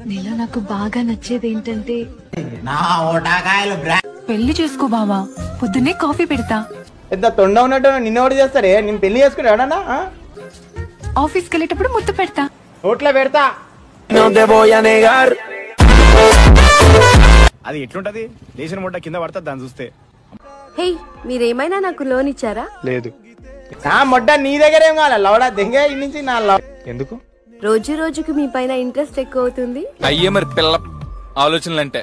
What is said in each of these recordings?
నీలో నాకు బాగా నచ్చేది ఏంటంటే నా ఓటాకాయలు పెళ్లి చేసుకో బావా, పొద్దున్నే కాఫీ పెడతా. ఎంత తొండ ఉన్నట్టు నిన్నోడు చేస్తాడే, నేను పెళ్లి చేసుకున్నాడన్నా ఆఫీస్కి వెళ్ళేటప్పుడు ముద్దు పెడతా. నోట్లో పెడతా. అది ఎట్లుంటది? లేచిన ముట్ట కింద పడతా దాన్ని చూస్తే. హే, మీరేమైనా నాకు లోన్ ఇచ్చారా? లేదు. నా మొట్ట నీ దగ్గర ఏం కావాలి, లవడా దెంగే నుంచి నా లవ్. ఎందుకు? రోజు రోజుకి మీ పైన ఇంట్రెస్ట్ ఎక్కువ అవుతుంది. అయ్యే మరి పిల్ల ఆలోచనలంటే.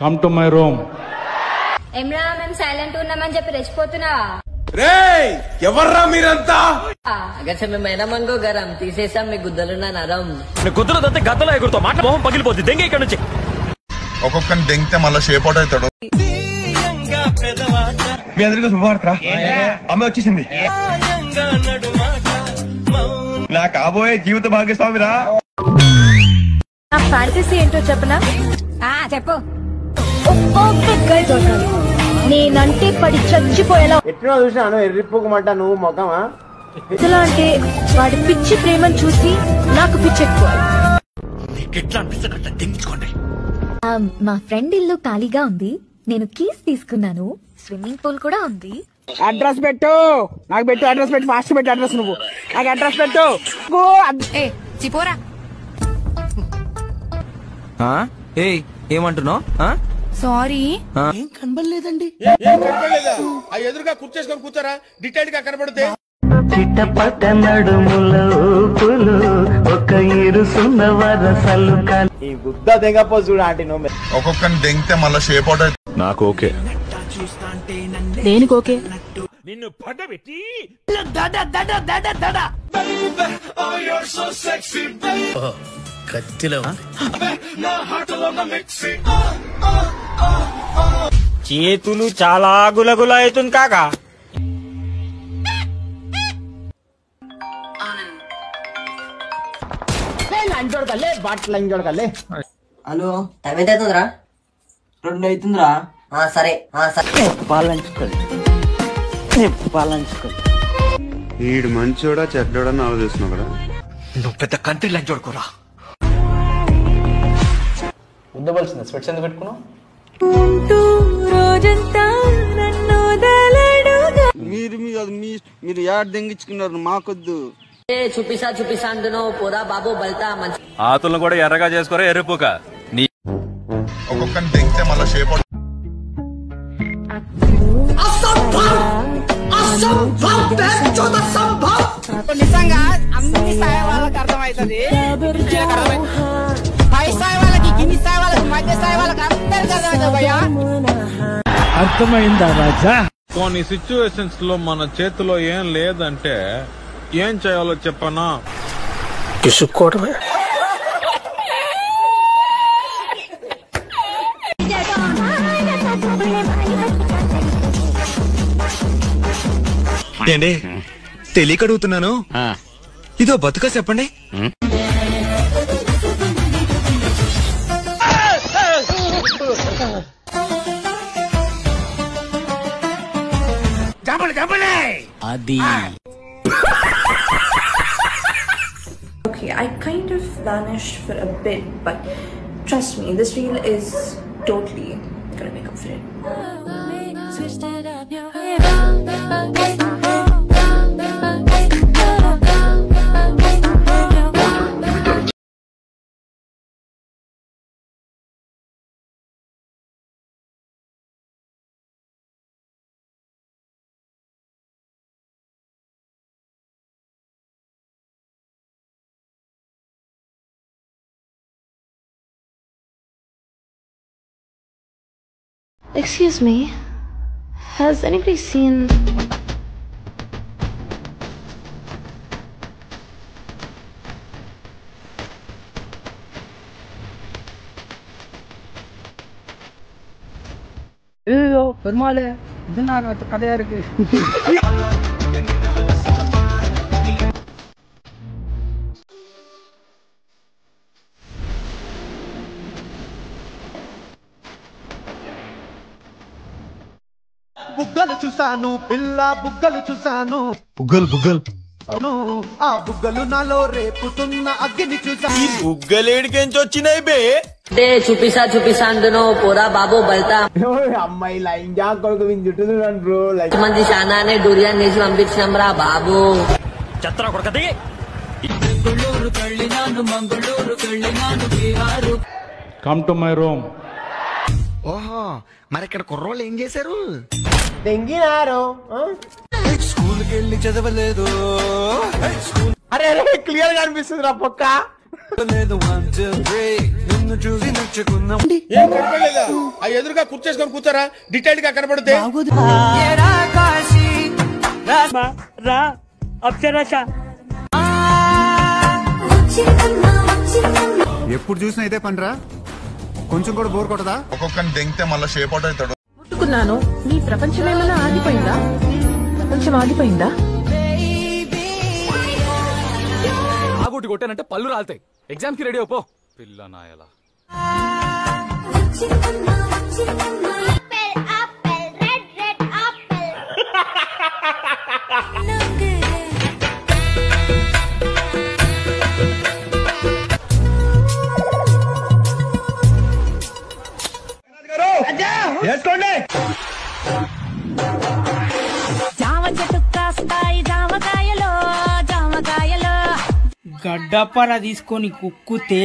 Come to my room. ఏమ్రా, మేము సైలెంట్ ఉన్నామని చెప్పి రెచ్చిపోతున్నావా? రేయ్, ఎవర్రా మీరంతా? మేనమనుకో గరం తీసేసాం మీ గుద్దలున్న నరం. గుద్దలు దంతే గద్దలో ఎగురుతో మాట మొహం పగిలిపోద్ది. దెంగ ఇక్కడ నుంచి. ఒక్కొక్కరిని దెంగితే మళ్ళీ షేప్ అవుట్ అవుతాడు. మీ అందరికీ శుభవార్త. అమ్మ వచ్చేసింది. నా కాబోయే జీవిత భాగ్యస్వామిరా. నా ఫ్యాంటసీ ఏంటో చెప్పనా? చెప్పు. నేనంటే పడి చచ్చిపోయేలా ఎట్లా చూసినాను ఎర్రిప్పుకోమంటా నువ్వు మొఖమా. ఎలా అంటే వాడి పిచ్చి ప్రేమను చూసి నాకు పిచ్చి ఎక్కువ. మా ఫ్రెండ్ ఇల్లు ఖాళీగా ఉంది, నేను కీస్ తీసుకున్నాను. స్విమ్మింగ్ పూల్ కూడా ఉంది. అడ్రస్ పెట్టు, నాకు పెట్టు అడ్రస్ పెట్టు, ఫాస్ట్ పెట్టు అడ్రస్. నువ్వు నాకు అడ్రస్ పెట్టు. చిపోరా. ఏమంటున్నావు? సారీ. ఏం కనబడలేదండి. ఎదురుగా కూర్చేసుకొని కూర్చోరా, డీటెయిల్ గా కనబడితే. చిట్టపట్ట నడుముల ఊపులు ఒక ఇరుసున్న వరసలు ఈ గుద్ద దెంగపో చూడు ఆంటీ నువ్వు. ఒక్కొక్కరిని దెంగితే మళ్ళీ షేప్ అవుట్ అవుతాడు. నాకు ఓకే. దేనికి ఓకే? నిన్ను పడబెట్టి కత్తిలో చేతులు చాలా గులగుల అవుతుంది కాకా. హలో, టైం ఎంత అవుతుందిరా? 2 అవుతుందిరా. సరే ఈడు మంచోడా చెడ్డోడా ఆలోచిస్తున్నావు కదా. నువ్వు పెద్ద కంట్రీ లంచ్ చూడుకోరా. ఉండవలసింది స్వెట్స్ ఎందుకు పెట్టుకున్నావు? మీరు యాడ్ దెంగించుకున్నారు, మాకొద్దు. చూపిస్తా అంటున్నావు పోరా బాబు బల్తా మంచి. ఆతులను కూడా ఎర్రగా చేసుకోరా ఎర్రిపోక. నీ ఒక్కొక్కరిని దెంగితే మళ్ళీ షేప్ అవుట్. నిజంగా అన్ని స్థాయి వాళ్ళకి అర్థమవుతుంది. పై స్థాయి వాళ్ళకి, కింది స్థాయి వాళ్ళకి, మధ్య స్థాయి వాళ్ళకి అందరికి అర్థమవుతుంది భయ్యా. అర్థమైందా రాజా? కొన్ని సిచ్యువేషన్స్ లో మన చేతిలో ఏం లేదంటే ఏం చేయాలో చెప్పనా? కిసుక్కోవడమే. ఏంటి తెలియక అడుగుతున్నాను, ఇదో బతుక చెప్పండి. అది Okay, I kind of vanished for a bit, but trust me, this reel is totally gonna make up for it. Excuse me, has anybody seen... ஐயோ பெருமாளே, இது நான் கதையா இருக்கு. బుగ్గలు చూసాను పిల్ల బుగ్గలు చూసాను బుగ్గలు బుగ్గలు ఆ బుగ్గలు నాలో రేపుతున్న అగ్గిని చూసాను బుగ్గలేడికెంచి వచ్చినాయి బే చూపిస్తా అందును పోరా బాబు బయట అమ్మాయి లైన్ జా కొడుకు చుట్టూ చూడండి బ్రో మంది చానానే డూరియాన్ వేసి పంపించినాం రా బాబు చెత్తరా కొడకది కమ్ టు మై రూమ్. ఓహో మరి ఇక్కడ కుర్రోళ్ళు ఏం చేశారు? దెంగినారు స్కూల్కి వెళ్ళి చదవలేదు. అరే అరే క్లియర్ గా అనిపిస్తుంది రా పక్క చూసి నచ్చుకున్నాం. ఏం కనపడలేదా? ఆ ఎదురుగా కూర్చేసుకొని కూర్చోరా, డీటెయిల్ గా కనపడితే. ఎప్పుడు చూసినా అయితే పనిరా, కొంచెం కూడా బోర్ కొట్టదా? ఒక్కొక్కరిని దెంగితే మళ్ళీ షేప్ అవుట్ అవుతాడు. ముట్టుకున్నాను. నీ ప్రపంచం ఏమైనా ఆగిపోయిందా? ప్రపంచం ఆగిపోయిందా? ఆగోటి కొట్టానంటే పళ్ళు రాలుతాయి. ఎగ్జామ్ కి రెడీ అయిపో పిల్ల నాయలా. జామ చెట్టు కాస్తాయి జామకాయలో జామకాయలో గడ్డపర తీసుకొని కుక్కుతే